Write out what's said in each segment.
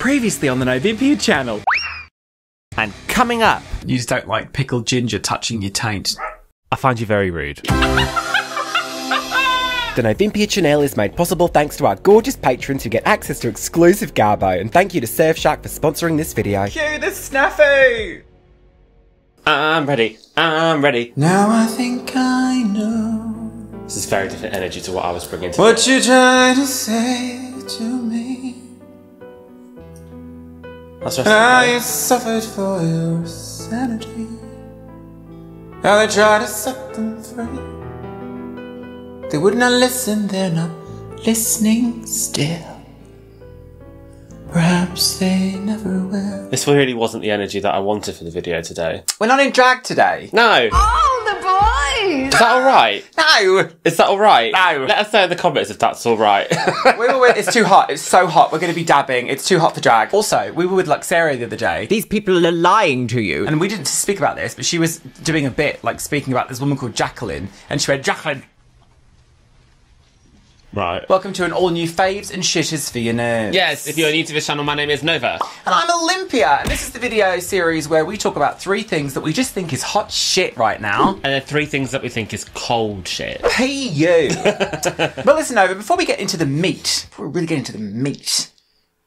Previously on the Novympia channel. And coming up. You just don't like pickled ginger touching your taint. I find you very rude. The Novympia channel is made possible thanks to our gorgeous patrons who get access to exclusive garbo, and thank you to Surfshark for sponsoring this video. Cue the snafu! I'm ready. I'm ready. Now I think I know This is very different energy to what I was bringing to what you trying to say to me. How you suffered for your sanity. Now they try to set them free. They would not listen, they're not listening still. Perhaps they never will. This really wasn't the energy that I wanted for the video today. We're not in drag today. No! Oh, the boys! Is that alright? No! Is that alright? No. Let us know in the comments if that's alright. It's too hot. It's so hot. We're going to be dabbing. It's too hot for drag. Also, we were with Luxaria the other day. These people are lying to you. And we didn't speak about this, but she was doing a bit, like speaking about this woman called Jacqueline. And she went, Jacqueline, Right. welcome to an all-new Faves and Shitters for your nerds. Yes, if you're new to this channel, my name is Nova. And I'm Olympia, and this is the video series where we talk about 3 things that we just think is hot shit right now. And then 3 things that we think is cold shit. P.U. But listen, Nova, before we get into the meat, before we really get into the meat,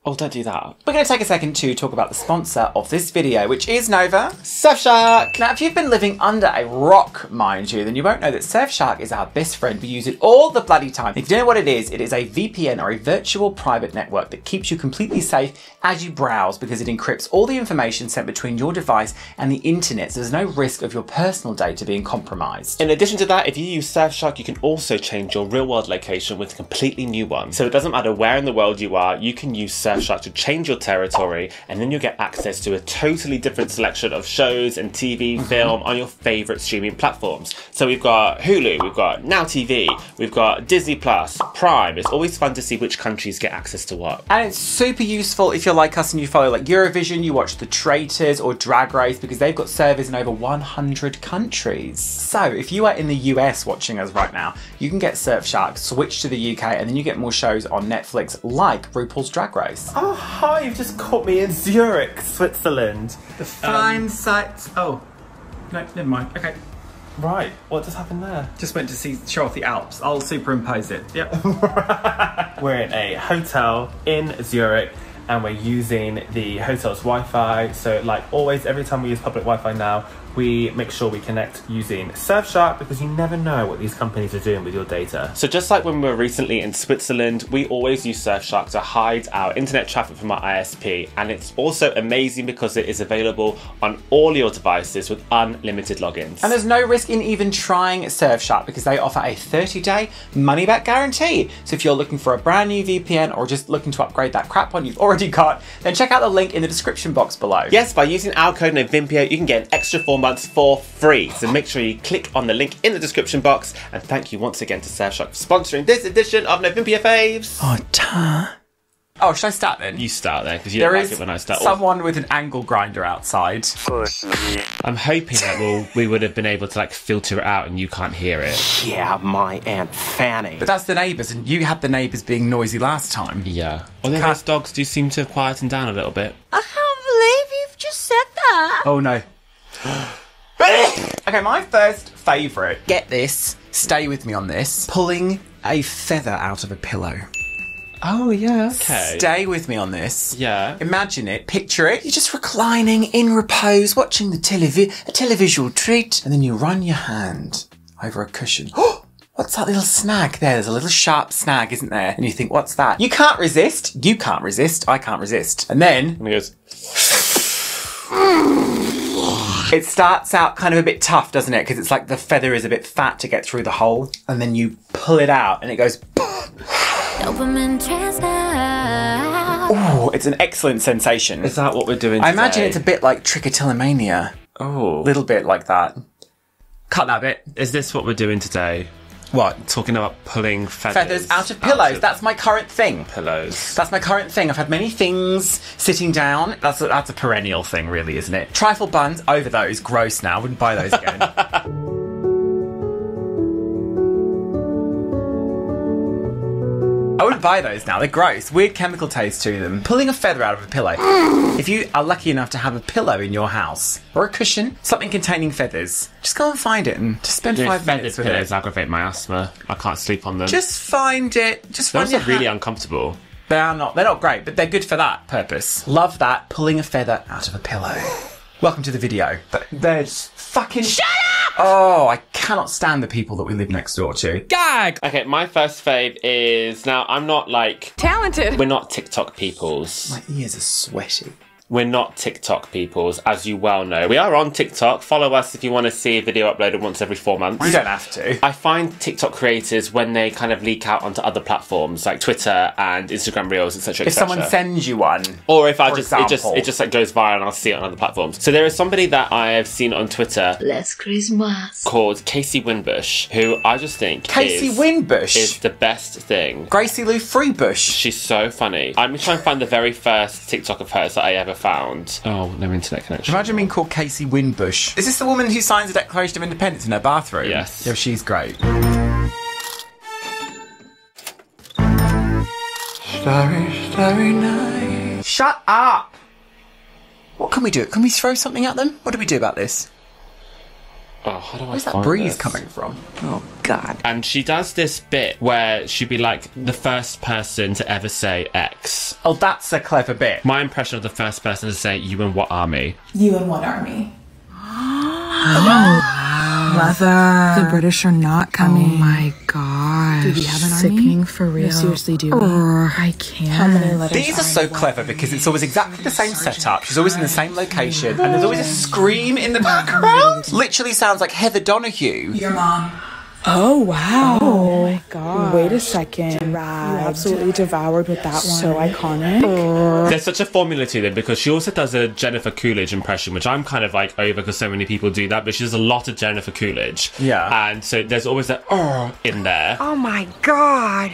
Oh, don't do that. we're going to take a second to talk about the sponsor of this video, which is Nova. Surfshark! Now, if you've been living under a rock, mind you, then you won't know that Surfshark is our best friend. We use it all the bloody time. If you don't know what it is a VPN, or a virtual private network that keeps you completely safe as you browse, because it encrypts all the information sent between your device and the internet, so there's no risk of your personal data being compromised. In addition to that, if you use Surfshark, you can also change your real-world location with a completely new one. So it doesn't matter where in the world you are, you can use Surfshark to change your territory, and then you'll get access to a totally different selection of shows and TV, film on your favourite streaming platforms. So we've got Hulu, we've got Now TV, we've got Disney Plus, Prime. It's always fun to see which countries get access to what. And it's super useful if you're like us and you follow like Eurovision, you watch The Traitors or Drag Race, because they've got servers in over 100 countries. So if you are in the US watching us right now, you can get Surfshark, switch to the UK, and then you get more shows on Netflix like RuPaul's Drag Race. Oh, hi, you've just caught me in Zurich, Switzerland. The fine sights. Oh, no, never mind. Okay. Right, what just happened there? Just went to show off the Alps. I'll superimpose it. Yep. We're in a hotel in Zurich, and we're using the hotel's Wi-Fi. So like always, every time we use public Wi-Fi now, we make sure we connect using Surfshark, because you never know what these companies are doing with your data. So just like when we were recently in Switzerland, we always use Surfshark to hide our internet traffic from our ISP, and it's also amazing because it is available on all your devices with unlimited logins. And there's no risk in even trying Surfshark, because they offer a 30-day money-back guarantee. So if you're looking for a brand new VPN or just looking to upgrade that crap one you've already got, then check out the link in the description box below. Yes, by using our code Novympia, you can get an extra 4 months for free. So make sure you click on the link in the description box. And thank you once again to Surfshark for sponsoring this edition of Novympia Faves. Oh, should I start then? You start there, because you don't like it when I start. Someone with an angle grinder outside. I'm hoping that we would have been able to like filter it out and you can't hear it. Yeah, my Aunt Fanny. But that's the neighbours, and you had the neighbours being noisy last time. Yeah. Although those dogs do seem to have quietened down a little bit. I can't believe you've just said that. Oh no. Okay, my first favourite. Get this. Stay with me on this. Pulling a feather out of a pillow. Oh yeah. Okay. Stay with me on this. Yeah. Imagine it, picture it. You're just reclining in repose, watching the a televisual treat, and then you run your hand over a cushion. Oh, what's that little snag there? There's a little sharp snag, isn't there? And you think, what's that? You can't resist. You can't resist. I can't resist. And then And he goes, it starts out kind of a bit tough, doesn't it? Because it's like the feather is a bit fat to get through the hole, and then you pull it out, and it goes. Oh, it's an excellent sensation. is that what we're doing I today? imagine it's a bit like trichotillomania. Oh. Little bit like that. Cut that bit. Is this what we're doing today? What? Talking about pulling feathers. Feathers out of pillows. That's my current thing. pillows. That's my current thing. I've had many things sitting down. That's a perennial thing, really, isn't it? Trifle buns, over those. Gross now. Wouldn't buy those again. I don't buy those now. They're gross. Weird chemical taste to them. Pulling a feather out of a pillow. If you are lucky enough to have a pillow in your house or a cushion, something containing feathers, just go and find it and just spend 5 minutes with pillows it. aggravate my asthma. I can't sleep on them. Just find it. Just find Those it. are really uncomfortable. They're not great, but they're good for that purpose. Love that, pulling a feather out of a pillow. Welcome to the video. There's fucking... Shut up! Oh, I cannot stand the people that we live next door to. Gag! Okay, my first fave is... Now, I'm not like... Talented. We're not TikTok peoples. My ears are sweaty. We're not TikTok peoples, as you well know. We are on TikTok. Follow us if you want to see a video uploaded once every 4 months. You don't have to. I find TikTok creators, when they kind of leak out onto other platforms like Twitter and Instagram Reels, etc., If someone sends you one, or if I for just example. it just like goes viral and I'll see it on other platforms. So there is somebody that I have seen on Twitter Bless Christmas. called Casey Winbush, who I just think Casey Winbush, is the best thing. Gracie Lou Freebush. She's so funny. I'm trying to find the very first TikTok of hers that I ever found. Oh, no internet connection. Imagine being called Casey Winbush. Is this the woman who signs the Declaration of Independence in her bathroom? Yes. Yeah, she's great. Starry, starry night. Shut up! What can we do? Can we throw something at them? What do we do about this? Oh, how do I Where's that find breeze this? coming from? Oh, God. And she does this bit where she'd be like the first person to ever say X. Oh, that's a clever bit. My impression of the first person to say you in what army? You in what army? Mother. The British are not coming. Oh my gosh. Do we have an army? Sickening for real. No, seriously, do we? I can't. How many letters These are so clever because it's always exactly the same setup. She's always in the same location, and there's always a scream in the background. Literally sounds like Heather Donahue. Your mom. Oh, wow. Oh my god. Wait a second. You absolutely devoured with that one. So iconic. There's such a formula to them because she also does a Jennifer Coolidge impression, which I'm kind of like over because so many people do that, but she does a lot of Jennifer Coolidge. Yeah. And so there's always that in there. Oh my god.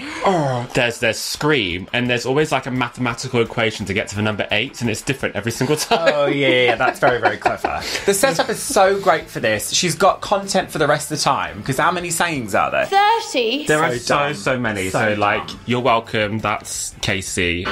There's scream, and there's always like a mathematical equation to get to the number 8, and it's different every single time. Oh, yeah, that's very, very clever. The setup is so great for this. She's got content for the rest of the time, because how many sayings are there? 30. There are So dumb. so many. So So, dumb. like, you're welcome. That's Casey.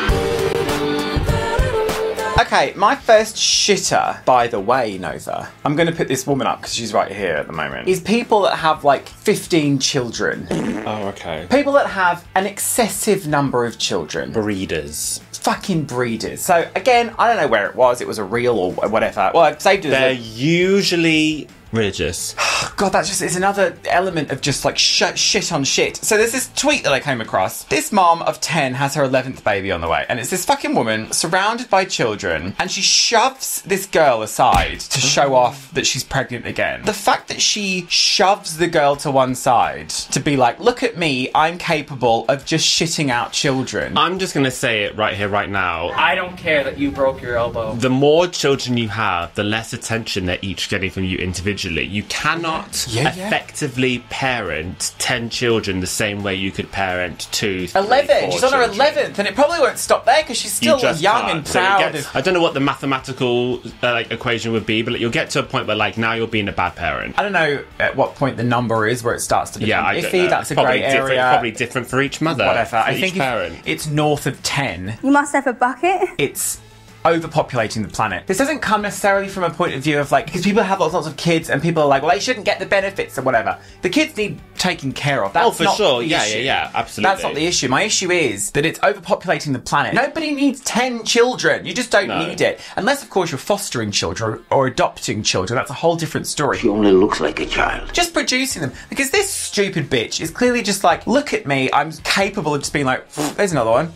Okay, my first shitter, by the way, Nova, I'm going to put this woman up because she's right here at the moment, is people that have like 15 children. Oh, okay. People that have an excessive number of children. Breeders. Fucking breeders. So again, I don't know where it was it was a reel or whatever. Well, I've saved it They're as usually religious. God, that's just, it's another element of just like shit on shit. So there's this tweet that I came across. This mom of 10 has her 11th baby on the way. And it's this fucking woman surrounded by children. And she shoves this girl aside to show off that she's pregnant again. The fact that she shoves the girl to one side to be like, look at me, I'm capable of just shitting out children. I'm just going to say it right here, right now. I don't care that you broke your elbow. The more children you have, the less attention they're each getting from you individually. You cannot effectively parent 10 children the same way you could parent 2, 3, 11. 4 She's on her children. 11th, and it probably won't stop there because she's still You just young can't. and So it proud. gets- I don't know what the mathematical like equation would be, but you'll get to a point where like now you're being a bad parent. I don't know at what point the number is where it starts to become Yeah, I don't iffy. know. That's a Probably grey different, area. Probably different for each mother. Whatever. I for think each parent. if it's north of 10, You must have a bucket. it's overpopulating the planet. This doesn't come necessarily from a point of view of like, because people have lots of kids and people are like, well, they shouldn't get the benefits or whatever. The kids need taken care of. That's Oh, for not sure. the Yeah, issue. yeah, absolutely. That's not the issue. My issue is that it's overpopulating the planet. Nobody needs 10 children. You just don't No. need it. Unless, of course, you're fostering children or adopting children. That's a whole different story. She only looks like a child. Just producing them. Because this stupid bitch is clearly just like, look at me, I'm capable of just being like, there's another one.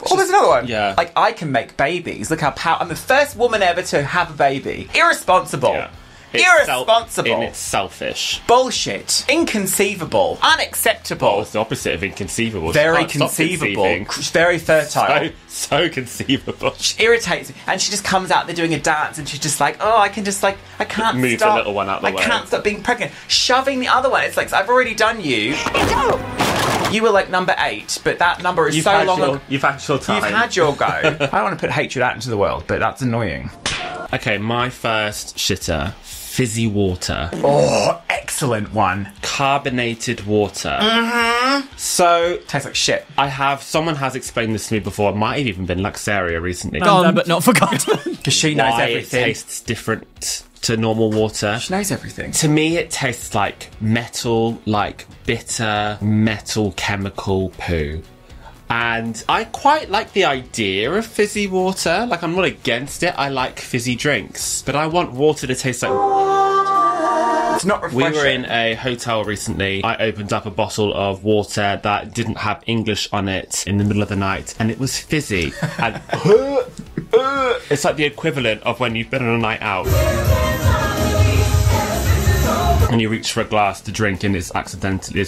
Oh, there's another one. Yeah. Like, I can make babies. Look how I'm the first woman ever to have a baby. Irresponsible. Yeah. Irresponsible. And it's selfish. Bullshit. Inconceivable. Unacceptable. It's the opposite of inconceivable. Very Can't stop conceivable. conceiving. Very fertile. So conceivable. She irritates me, and she just comes out there doing a dance, and she's just like, "Oh, I can just like, I can't Move the stop. little one out the way. I can't stop being pregnant." Shoving the other one. It's like, I've already done you. You were like number 8, but that number is You've so had long your- ago. You've had your time. You've had your go. I don't want to put hatred out into the world, but that's annoying. Okay, my first shitter. fizzy water. Oh, excellent one. Carbonated water. So, Tastes like shit. someone has explained this to me before. It might have even been Luxaria recently. Gone. but not forgotten. Because she knows Why everything. it tastes different to normal water. She knows everything. To me, it tastes like metal, like bitter metal chemical poo. And I quite like the idea of fizzy water. Like, I'm not against it. I like fizzy drinks. But I want water to taste like... It's not refreshing. We were in a hotel recently. I opened up a bottle of water that didn't have English on it in the middle of the night, and it was fizzy. And it's like the equivalent of when you've been on a night out and you reach for a glass to drink and it's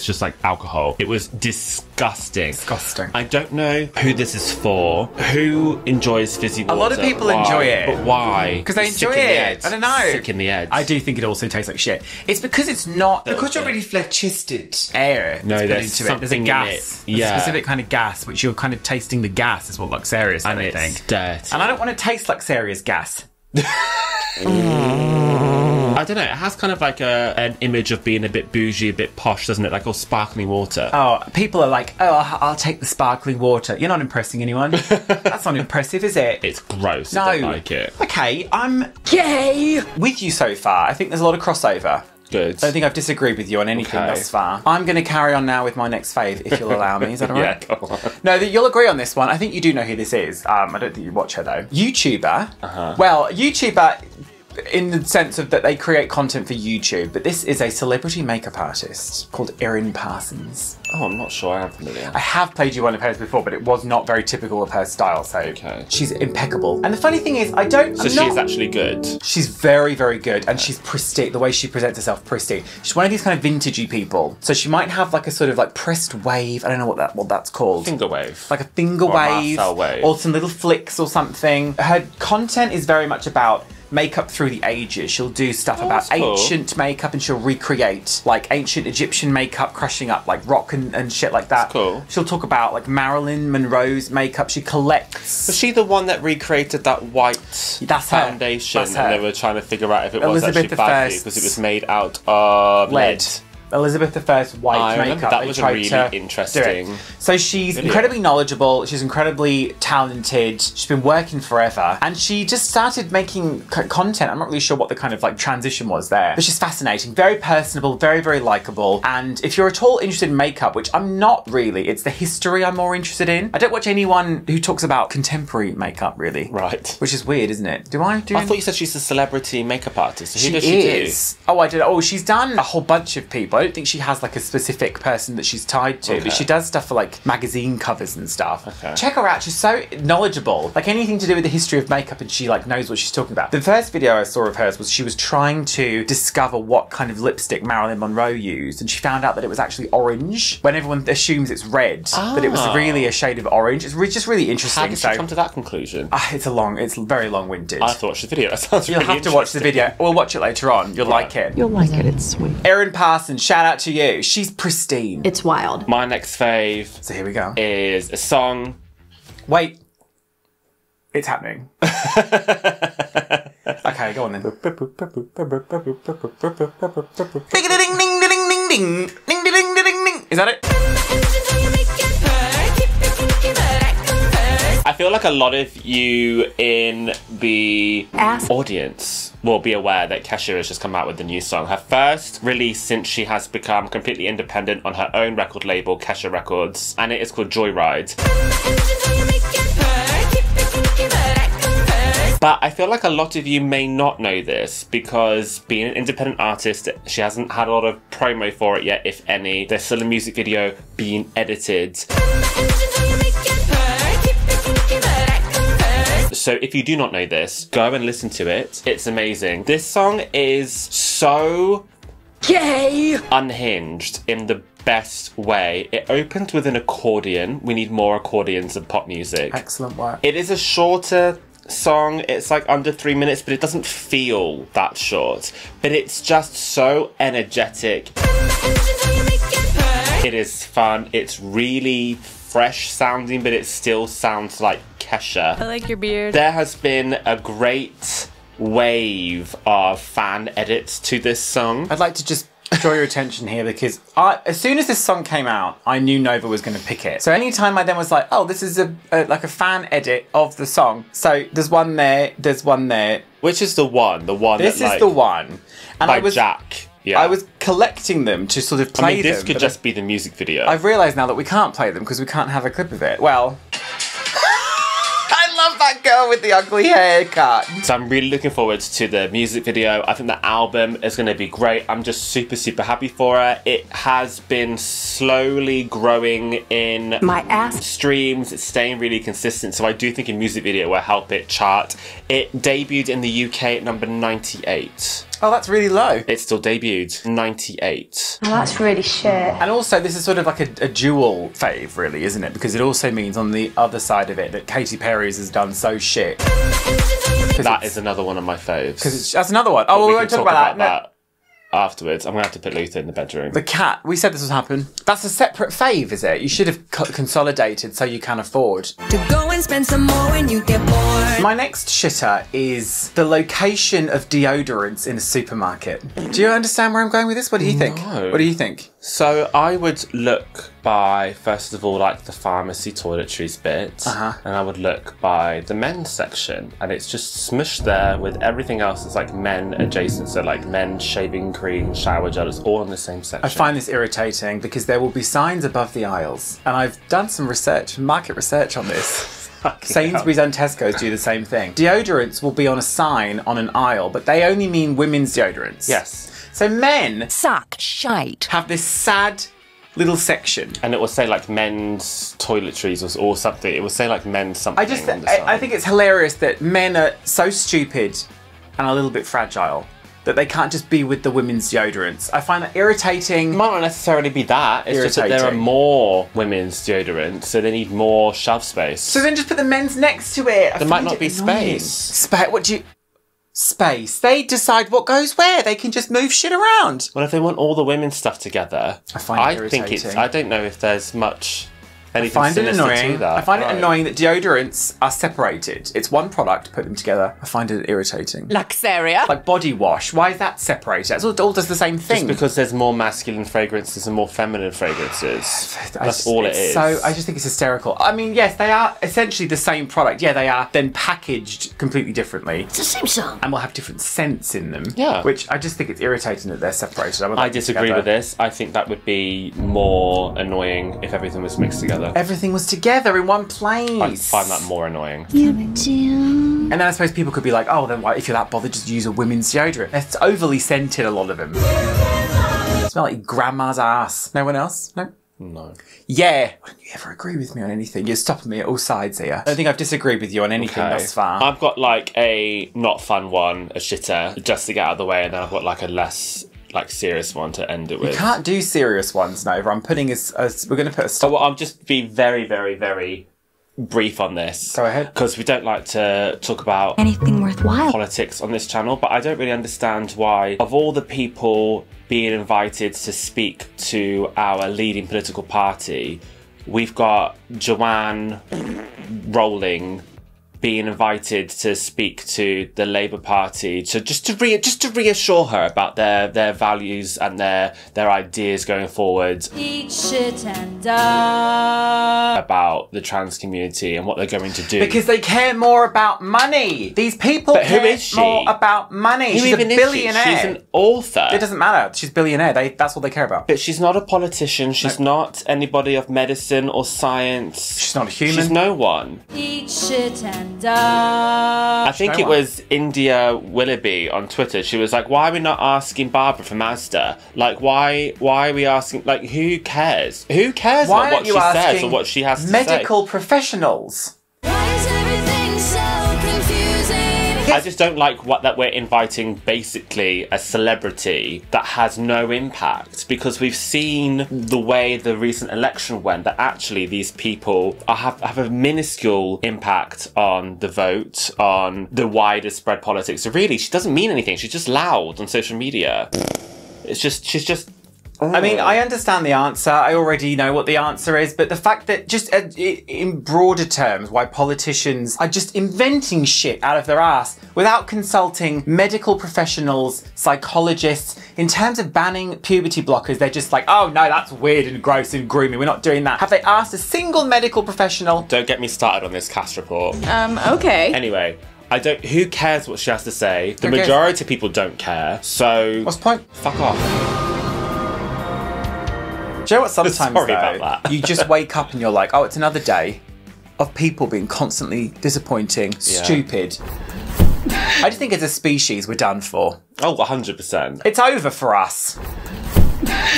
just like alcohol. It was disgusting. Disgusting. I don't know who this is for. Who enjoys fizzy water? A lot of people Why? enjoy it. But why? Because they Sick enjoy in the it. head. I don't know. Sick in the head. I do think it also tastes like shit. It's because it's not... Because you're really flesh-chisted air. No, that's put there's into it. There's a something in gas. it. Yeah. A specific kind of gas, which you're kind of tasting the gas is what Luxaria is, And I it's think. dirty. And I don't want to taste Luxaria's gas. I don't know, it has kind of like an image of being a bit bougie, a bit posh, doesn't it? Like all sparkling water. Oh, people are like, oh, I'll take the sparkling water. You're not impressing anyone. That's not impressive, is it? It's gross. No. I don't like it. Okay, I'm gay with you so far. I think there's a lot of crossover. Good. I don't think I've disagreed with you on anything Okay. thus far. I'm going to carry on now with my next fave, if you'll allow me. Is that all right? Yeah, go on. No, you'll agree on this one. I think you do know who this is. I don't think you watch her, though. YouTuber. Well, YouTuber in the sense of that they create content for YouTube, but this is a celebrity makeup artist called Erin Parsons. Oh, I'm not sure. I am familiar. I have played you one of hers before, but it was not very typical of her style, so Okay. she's impeccable. And the funny thing is, I'm She's not... actually good. She's very, very good, and she's pristine. The way she presents herself, pristine. She's one of these kind of vintagey people. So she might have like a sort of like pressed wave. I don't know what that's called. Finger wave. Like a finger Or a wave, Marcel wave. or some little flicks or something. Her content is very much about makeup through the ages. She'll do stuff about that's cool. ancient makeup, and she'll recreate like ancient Egyptian makeup, crushing up like rock and shit like that. That's cool. She'll talk about like Marilyn Monroe's makeup. She collects. Was she the one that recreated that white That's her. foundation? That's her. And they were trying to figure out if it was Elizabeth actually I badly because it was made out of lead. Elizabeth I's white I remember makeup. that They was tried really to interesting do it. So she's video. incredibly knowledgeable, she's incredibly talented, she's been working forever, and she just started making content. I'm not really sure what the kind of like transition was there, but she's fascinating, very personable, very, very likable. And if you're at all interested in makeup, which I'm not really, it's the history I'm more interested in. I don't watch anyone who talks about contemporary makeup, really. Right. Which is weird, isn't it? Do I? I thought you said she's a celebrity makeup artist. So who She does she is. Oh, I did. Oh, she's done a whole bunch of people. I don't think she has like a specific person that she's tied to, but she does stuff for like magazine covers and stuff. Okay. Check her out. She's so knowledgeable. Like anything to do with the history of makeup, and she like knows what she's talking about. The first video I saw of hers was she was trying to discover what kind of lipstick Marilyn Monroe used, and she found out that it was actually orange when everyone assumes it's red, but it was really a shade of orange. It's just really interesting. How did she come to that conclusion? It's very long-winded. I have to watch the video. That sounds You'll really have to watch the video. We'll watch it later on. You'll like it. You'll like it, it's sweet. Erin Parsons, shout out to you. She's pristine. It's wild. My next fave So here we go. is a song. Wait. It's happening. Okay, go on then. Is that it? I feel like a lot of you in the audience will be aware that Kesha has just come out with the new song. Her first release since she has become completely independent on her own record label, Kesha Records, and it is called Joyride. But I feel like a lot of you may not know this because being an independent artist, she hasn't had a lot of promo for it yet, if any. There's still a music video being edited. So if you do not know this, go and listen to it. It's amazing. This song is so gay, unhinged in the best way. It opens with an accordion. We need more accordions in pop music. Excellent work. It is a shorter song. It's like under 3 minutes, but it doesn't feel that short. But it's just so energetic. It is fun. It's really fresh sounding, but it still sounds like Kesha. I like your beard. There has been a great wave of fan edits to this song. I'd like to just draw your attention here because as soon as this song came out, I knew Nova was going to pick it. So anytime I then was like, oh, this is like a fan edit of the song. So there's one there, there's one there. Which is the one? The one This that, is like, the one. And by Jack. Yeah. I was collecting them to sort of play them. This could just be the music video. I've realised now that we can't play them because we can't have a clip of it. Well, I love that girl with the ugly haircut. So I'm really looking forward to the music video. I think the album is going to be great. I'm just super, super happy for her. It has been slowly growing in my ass streams. It's staying really consistent. So I do think a music video will help it chart. It debuted in the UK at number 98. Oh, that's really low. It still debuted 98. Oh, that's really shit. And also, this is sort of like a dual fave, really, isn't it? Because it also means on the other side of it that Katy Perry's has done so shit. That is another one of my faves. That's another one. Oh, well, we won't talk about that. Afterwards. I'm going to have to put Luther in the bedroom. The cat. We said this would happen. That's a separate fave, is it? You should have consolidated so you can afford to go and spend some more when you get bored. My next shitter is the location of deodorants in a supermarket. Do you understand where I'm going with this? What do you think? No. What do you think? So I would look by, first of all, like the pharmacy toiletries bit, and I would look by the men's section, and it's just smushed there with everything else that's like men adjacent, so like men's shaving cream, shower gel, it's all in the same section. I find this irritating because there will be signs above the aisles, and I've done some research, market research on this. Sainsbury's and Tesco's do the same thing. Deodorants will be on a sign on an aisle, but they only mean women's deodorants. Yes. So men suck shite. Have this sad little section. And it will say like men's toiletries or something. It will say like men's something. I think it's hilarious that men are so stupid and a little bit fragile that they can't just be with the women's deodorants. I find that irritating. It might not necessarily be that. It's just that there are more women's deodorants, so they need more shelf space. So then just put the men's next to it. There might not be space. What do you... Space. They decide what goes where. They can just move shit around. Well, if they want all the women's stuff together, I find it irritating. I don't know if there's much anything I find it annoying. To that. I find it annoying that deodorants are separated. It's one product, put them together. I find it irritating. Luxaria. Like body wash. Why is that separated? It all does the same thing. Just because there's more masculine fragrances and more feminine fragrances. That's all it is. So I just think it's hysterical. I mean, yes, they are essentially the same product. Yeah, they are then packaged completely differently. It's the same song. And will have different scents in them. Yeah. Which I just think it's irritating that they're separated. I disagree with this. I think that would be more annoying if everything was mixed together. Everything was together in one place. I find that more annoying. You do. And then I suppose people could be like, oh, then why, if you're that bothered, just use a women's deodorant. It's overly scented, a lot of them. Smell like grandma's ass. No one else? No? No. Yeah. Why don't you ever agree with me on anything? You're stopping me at all sides here. I don't think I've disagreed with you on anything thus far. I've got like a not fun one, a shitter, just to get out of the way, and then I've got like a less like serious one to end it with. You can't do serious ones, Nova. I'm putting we're going to put a stop. Oh, well, I'll just be very, very, very brief on this. Go ahead. Because we don't like to talk about anything worthwhile politics on this channel, but I don't really understand why, of all the people being invited to speak to our leading political party, we've got Joanne Rowling being invited to speak to the Labour Party to just to reassure her about their values and their ideas going forward. Eat shit and die. About the trans community and what they're going to do. Because they care more about money. These people care more about money. She's a billionaire. She's an author. It doesn't matter. She's a billionaire. That's what they care about. But she's not a politician. She's not anybody of medicine or science. She's not a human. She's no one. Eat shit and die. I think it was India Willoughby on Twitter. She was like, why are we not asking Barbara from Asda? Like, why are we asking, like, who cares? Who cares about what she says or what she has to say? Medical professionals. Why is everything so confusing? I just don't like that we're inviting basically a celebrity that has no impact, because we've seen the way the recent election went, that actually these people have a minuscule impact on the vote, on the wider spread politics. So really, she doesn't mean anything. She's just loud on social media. She's just I mean, I understand the answer. I already know what the answer is, but the fact that just in broader terms, why politicians are just inventing shit out of their ass without consulting medical professionals, psychologists, in terms of banning puberty blockers, they're just like, oh no, that's weird and gross and groomy. We're not doing that. Have they asked a single medical professional? Don't get me started on this cast report. Okay. Anyway. Who cares what she has to say? The majority of people don't care, so... What's the point? Fuck off. Do you know what, sometimes Sorry about that. you just wake up and you're like, oh, it's another day of people being constantly disappointing, stupid. I just think as a species, we're done for. Oh, 100%. It's over for us.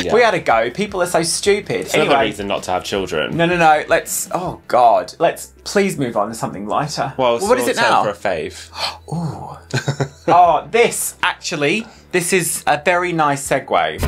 Yeah. We had to go. People are so stupid. It's another reason not to have children. No. Let's, oh God. Let's please move on to something lighter. Well, what is it now? For a fave. Ooh. Oh, this is a very nice segue.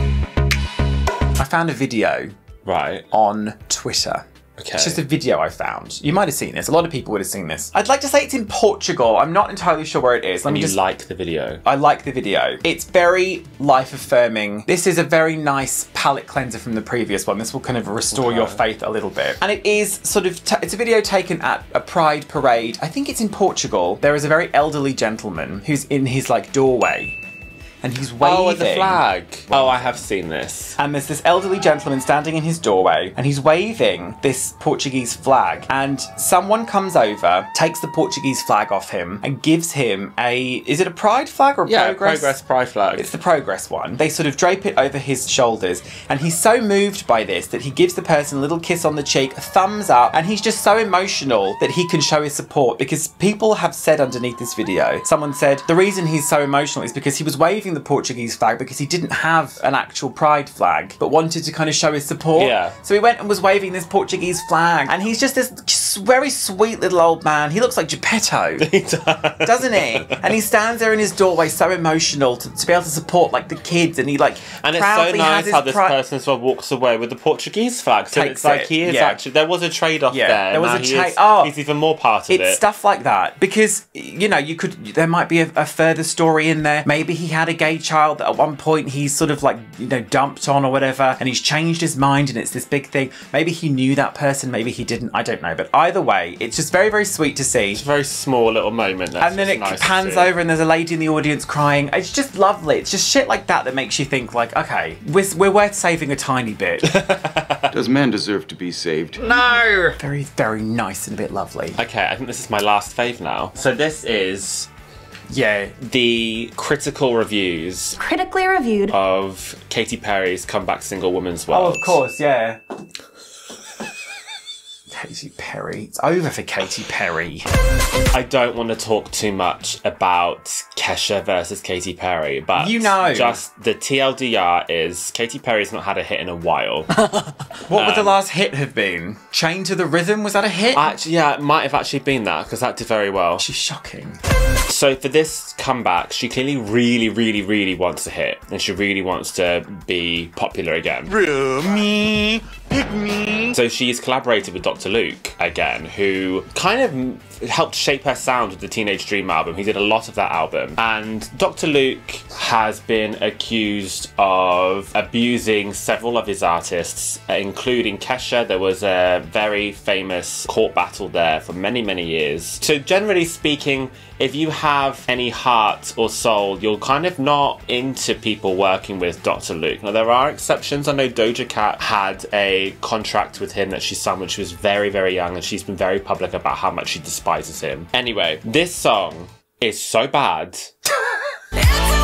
I found a video. Right. On Twitter. Okay. It's just a video I found. You might have seen this. A lot of people would have seen this. I'd like to say it's in Portugal. I'm not entirely sure where it is. You like the video? I like the video. It's very life-affirming. This is a very nice palate cleanser from the previous one. This will kind of restore your faith a little bit. And it is sort of, it's a video taken at a pride parade. I think it's in Portugal. There is a very elderly gentleman who's in his like doorway. And he's waving. Oh, with the flag. Oh, I have seen this. And there's this elderly gentleman standing in his doorway and he's waving this Portuguese flag. And someone comes over, takes the Portuguese flag off him and gives him is it a pride flag or a progress? Progress pride flag. It's the progress one. They sort of drape it over his shoulders. And he's so moved by this that he gives the person a little kiss on the cheek, a thumbs up. And he's just so emotional that he can show his support because people have said underneath this video, someone said, the reason he's so emotional is because he was waving the Portuguese flag because he didn't have an actual pride flag but wanted to kind of show his support. Yeah. So he went and was waving this Portuguese flag and he's just this very sweet little old man. He looks like Geppetto. He does. Doesn't he? And he stands there in his doorway so emotional to be able to support like the kids and he like and it's so nice how this person sort of walks away with the Portuguese flag. So it's like he is actually, there was a trade-off there. There was a trade. He's even more part of it. It's stuff like that because, you know, there might be a further story in there. Maybe he had a gay child that at one point he's sort of like, you know, dumped on or whatever and he's changed his mind and it's this big thing. Maybe he knew that person, maybe he didn't, I don't know. But either way, it's just very, very sweet to see. It's a very small little moment. And then it pans over and there's a lady in the audience crying. It's just lovely. It's just shit like that that makes you think like, okay, we're worth saving a tiny bit. Does man deserve to be saved? No! Very, very nice and a bit lovely. Okay, I think this is my last fave now. So this is... the critical reviews. Critically reviewed. Of Katy Perry's comeback single Woman's World. Oh, of course, yeah. Katy Perry. It's over for Katy Perry. I don't want to talk too much about Kesha versus Katy Perry, but you know, just the TLDR is Katy Perry's not had a hit in a while. What would the last hit have been? Chained to the Rhythm? Was that a hit? Actually, yeah, it might have actually been that because that did very well. She's shocking. So for this comeback, she clearly really, really, really wants a hit and she really wants to be popular again. Me. Pick me. So she's collaborated with Dr. Luke again, who kind of helped shape her sound with the Teenage Dream album. He did a lot of that album. And Dr. Luke has been accused of abusing several of his artists, including Kesha. There was a very famous court battle there for many, many years. So generally speaking, if you have any heart or soul, you're kind of not into people working with Dr. Luke. Now, there are exceptions. I know Doja Cat had a contract with him that she signed when she was very, very young, and she's been very public about how much she despises him. Anyway, this song is so bad.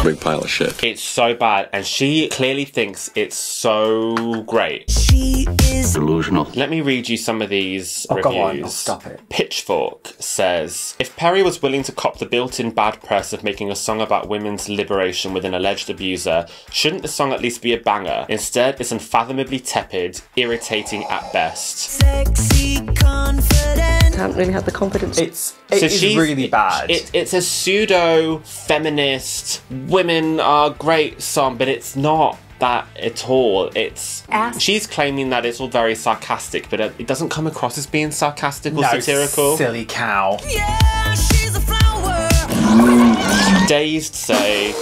Big pile of shit. It's so bad, and she clearly thinks it's so great. She is delusional. Let me read you some of these reviews. Go on, stop it. Pitchfork says, if Perry was willing to cop the built-in bad press of making a song about women's liberation with an alleged abuser, shouldn't the song at least be a banger? Instead, it's unfathomably tepid, irritating at best. Sexy, confident. Can't really have the confidence. It is really bad. It's a pseudo-feminist, women are great song, but it's not that at all. She's claiming that it's all very sarcastic, but it doesn't come across as being sarcastic or satirical. Silly cow. Yeah, she's a flower. Dazed say,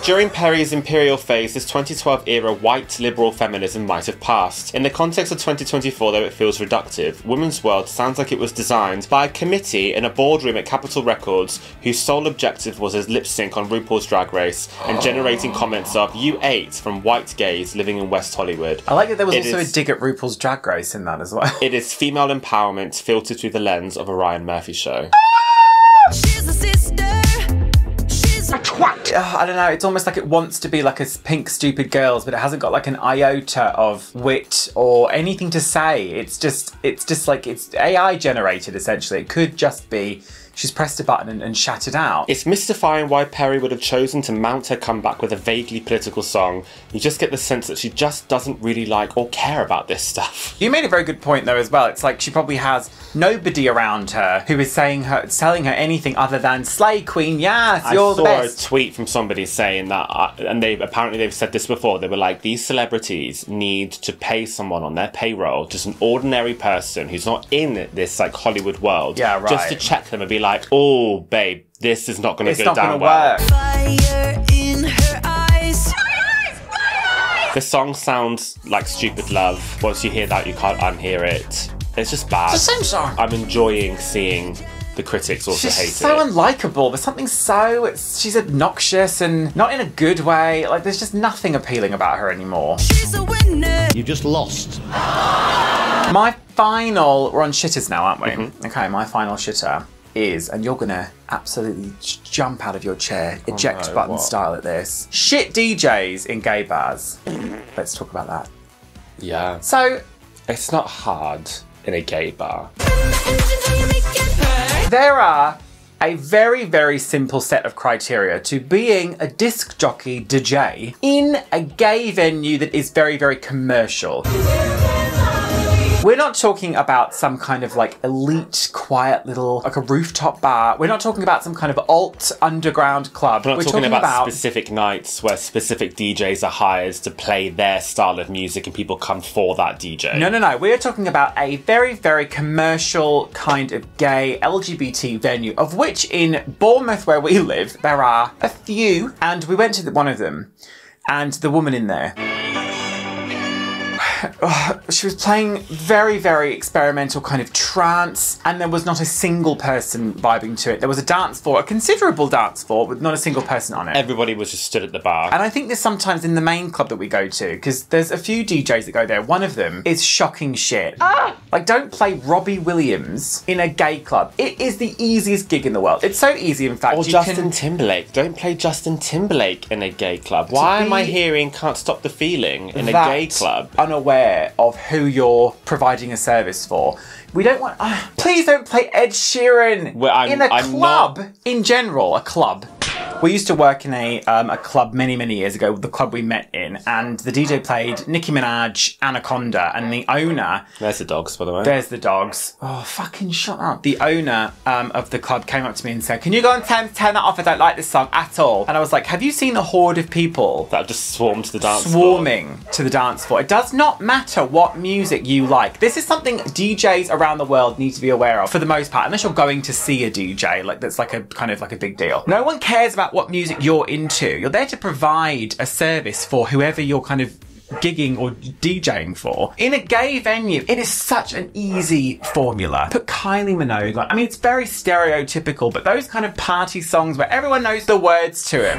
During Perry's imperial phase, this 2012 era white liberal feminism might have passed. In the context of 2024, though it feels reductive, Women's World sounds like it was designed by a committee in a boardroom at Capitol Records whose sole objective was a lip sync on RuPaul's Drag Race and generating comments of "you ate" from white gays living in West Hollywood. I like that there was also a dig at RuPaul's Drag Race in that as well. It is female empowerment filtered through the lens of a Ryan Murphy show. She's a sister. She's a twat. I don't know, it's almost like it wants to be like a Pink Stupid Girls, but it hasn't got like an iota of wit or anything to say. It's just like, it's AI generated essentially. It could just be she's pressed a button and shattered out. It's mystifying why Perry would have chosen to mount her comeback with a vaguely political song. You just get the sense that she just doesn't really like or care about this stuff. You made a very good point though as well. It's like she probably has nobody around her who is telling her anything other than "Slay Queen, yes, you're the best." I saw a tweet from somebody saying that, and they've said this before, they were like, these celebrities need to pay someone on their payroll, just an ordinary person who's not in this like Hollywood world, yeah, right, just to check them and be like, oh babe, this is not going to go down well. fire in her eyes. The song sounds like Stupid Love. Once you hear that, you can't unhear it. It's just bad. It's the same song. I'm enjoying seeing the critics also hate She's so it. unlikable. There's something so... she's obnoxious and not in a good way. Like, there's just nothing appealing about her anymore. She's a winner. You just lost. My final... we're on shitters now, aren't we? Mm-hmm. Okay, my final shitter is, and you're gonna absolutely jump out of your chair, eject button style at this. Shit DJs in gay bars. Let's talk about that. Yeah. So... it's not hard in a gay bar. there are a very, very simple set of criteria to being a disc jockey DJ in a gay venue that is very, very commercial. We're not talking about some kind of like elite, quiet little, like a rooftop bar. We're not talking about some kind of alt underground club. We're not talking about specific nights where specific DJs are hired to play their style of music and people come for that DJ. No, no, no. We're talking about a very, very commercial kind of gay LGBT venue, of which in Bournemouth, where we live, there are a few. And we went to one of them, and the woman in there, she was playing very, very experimental kind of trance, and there was not a single person vibing to it. There was a dance floor, a considerable dance floor, with not a single person on it. Everybody was just stood at the bar. And I think there's sometimes in the main club that we go to, because there's a few DJs that go there. One of them is shocking shit. Like, don't play Robbie Williams in a gay club. It is the easiest gig in the world. It's so easy, in fact. Or Justin Timberlake. Don't play Justin Timberlake in a gay club. Why am I hearing Can't Stop the Feeling in a gay club? Unaware of who you're providing a service for. We don't want... please don't play Ed Sheeran in a club. In general, a club. We used to work in a club many, many years ago, the club we met in, and the DJ played Nicki Minaj, Anaconda, and the owner... There's the dogs, by the way. There's the dogs. Oh, fucking shut up. The owner of the club came up to me and said, "Can you go and turn that off? I don't like this song at all." And I was like, have you seen a horde of people that just swarmed to the dance floor? Swarming to the dance floor. It does not matter what music you like. This is something DJs around the world need to be aware of, for the most part, unless you're going to see a DJ. Like, that's like a kind of like a big deal. No one cares about what music you're into. You're there to provide a service for whoever you're kind of gigging or DJing for. In a gay venue, it is such an easy formula. Put Kylie Minogue on. I mean, it's very stereotypical, but those kind of party songs where everyone knows the words to it.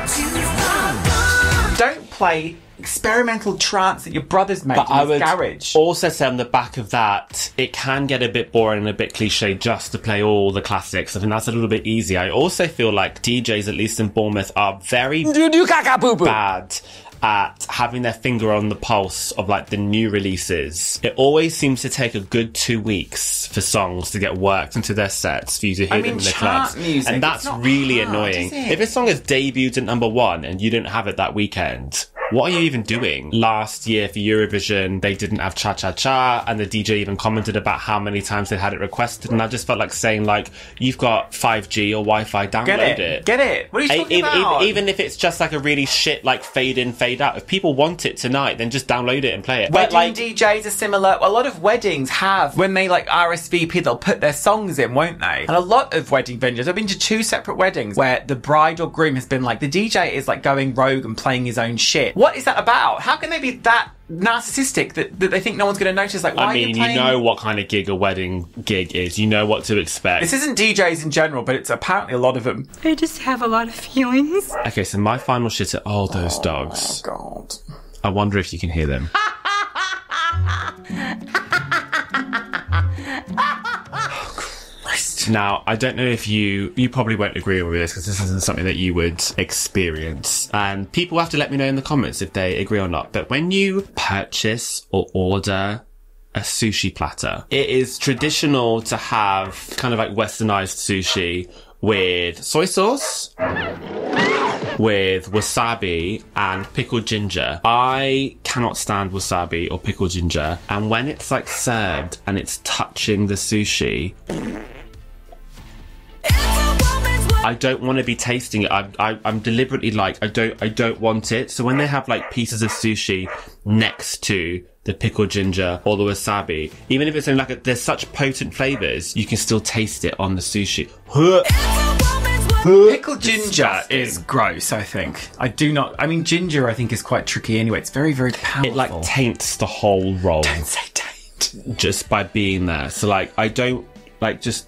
Don't play experimental trance that your brother's made in his garage. Also say on the back of that, it can get a bit boring and a bit cliche just to play all the classics. I think that's a little bit easy. I also feel like DJs, at least in Bournemouth, are very bad at having their finger on the pulse of like the new releases. It always seems to take a good 2 weeks for songs to get worked into their sets for you to hear them in the clubs. Music, and that's really annoying. If a song has debuted at #1 and you don't have it that weekend, what are you even doing? Last year for Eurovision, they didn't have cha-cha-cha, and the DJ even commented about how many times they'd had it requested, and I just felt like saying, like, you've got 5G or Wi-Fi, download it. Get it. What are you talking about? Even if it's just like a really shit, like, fade in, fade out. If people want it tonight, then just download it and play it. Wedding DJs are similar. A lot of weddings have, when they like RSVP, they'll put their songs in, won't they? And a lot of wedding venues, I've been to 2 separate weddings where the bride or groom has been like, the DJ is like going rogue and playing his own shit. What is that about? How can they be that narcissistic that they think no one's going to notice? Like, why I mean, are you playing? You know what kind of gig a wedding gig is. You know what to expect. This isn't DJs in general, but it's apparently a lot of them. I just have a lot of feelings. Okay, so my final shit are all those dogs. Oh, God. I wonder if you can hear them. Now, I don't know if you probably won't agree with this because this isn't something that you would experience. And people have to let me know in the comments if they agree or not. But when you purchase or order a sushi platter, it is traditional to have kind of like westernized sushi with soy sauce, with wasabi and pickled ginger. I cannot stand wasabi or pickled ginger. And when it's like served and it's touching the sushi, I don't want to be tasting it. I'm deliberately like, I don't want it. So when they have like pieces of sushi next to the pickled ginger or the wasabi, even if it's in like there's such potent flavors, you can still taste it on the sushi. Pickled ginger is gross, I think. I mean, ginger I think is quite tricky anyway. It's very, very powerful. It like taints the whole roll. Don't say taint. Just by being there. So like, I don't like just...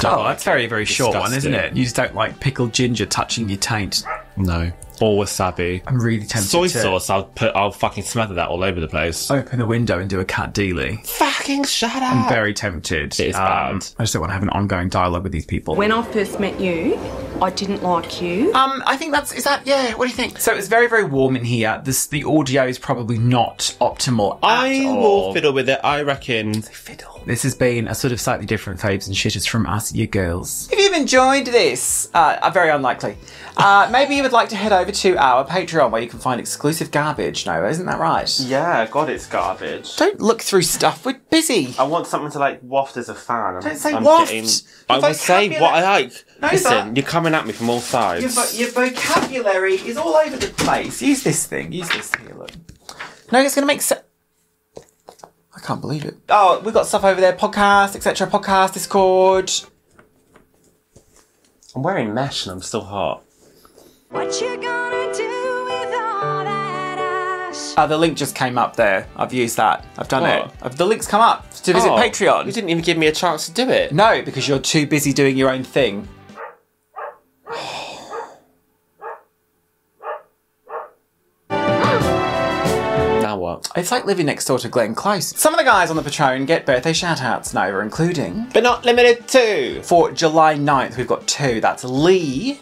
Oh, that's very, very short one, Disgusting. isn't it? You just don't like pickled ginger touching your taint. No. Or wasabi. I'm really tempted Soy to sauce, I'll fucking smother that all over the place. open the window and do a cat dealy. Fucking shut up! I'm very tempted. It is bad. I just don't want to have an ongoing dialogue with these people. When I first met you, I didn't like you. I think yeah, what do you think? So it's very, very warm in here. The audio is probably not optimal I at all. will fiddle with it, I reckon. Fiddle. This has been a sort of slightly different faves and shitters from us, your girls. If you've enjoyed this, very unlikely, maybe you would like to head over to our Patreon where you can find exclusive garbage. No, isn't that right? Yeah, God, it's garbage. Don't look through stuff. We're busy. I want something to like waft as a fan. Don't say waft. I will say what I like. No, listen, you're coming at me from all sides. Your vocabulary is all over the place. Use this thing. Use this here, look. No, it's going to make sense. I can't believe it. Oh, we've got stuff over there. Podcast, etc. Podcast, Discord. I'm wearing mesh and I'm still hot. What you gonna do with all that ash? The link just came up there. I've used that. I've done What? it. The link's come up to visit Patreon. You didn't even give me a chance to do it. No, because you're too busy doing your own thing. Now what? It's like living next door to Glenn Close. Some of the guys on the Patreon get birthday shout-outs now, including... But not limited to. For July 9th, we've got 2. That's Lee.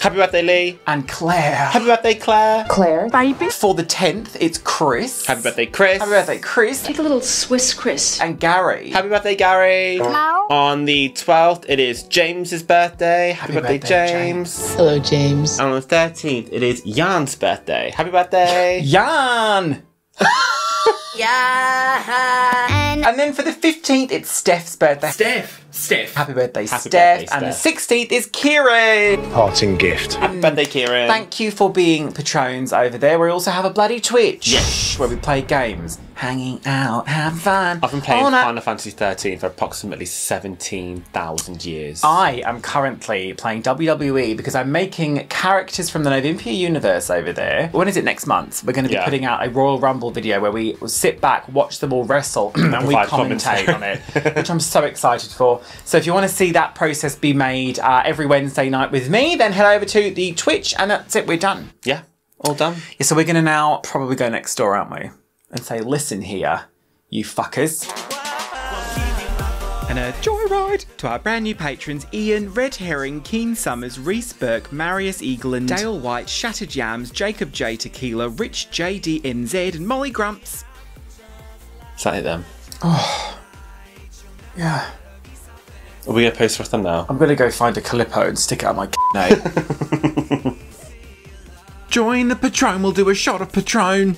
Happy birthday, Lee. And Claire. Happy birthday, Claire. Claire. Baby. For the 10th, it's Chris. Happy birthday, Chris. Happy birthday, Chris. Take a little Swiss Chris. And Gary. Happy birthday, Gary. Hello. On the 12th, it is James's birthday. Happy birthday, James. Hello, James. And on the 13th, it is Jan's birthday. Happy birthday. Jan! Yeah. And then for the 15th, it's Steph's birthday. Steph. Happy birthday, Happy Steph. birthday, And the Steph. 16th is Kieran. Parting gift. Happy birthday, Kieran. Thank you for being patrons over there. We also have a bloody Twitch. Yes. Where we play games. Hanging out, have fun. I've been playing all night. Final Fantasy 13 for approximately 17,000 years. I am currently playing WWE because I'm making characters from the Novympia universe over there. When is it next month? We're going to be putting out a Royal Rumble video where we sit back, watch them all wrestle, and we commentate on it, which I'm so excited for. So if you want to see that process be made every Wednesday night with me, then head over to the Twitch, and that's it, we're done. Yeah, all done. Yeah, so we're going to now probably go next door, aren't we? And say, listen here, you fuckers. And a joyride to our brand new patrons Ian, Red Herring, Keen Summers, Reese Burke, Marius Eagland, Dale White, Shattered Yams, Jacob J Tequila, Rich JDNZ, and Molly Grumps. Is that it then? Oh, yeah. Are we gonna post for a thumbnail? I'm gonna go find a Calippo and stick it on my nose. Join the Patron, we'll do a shot of Patron.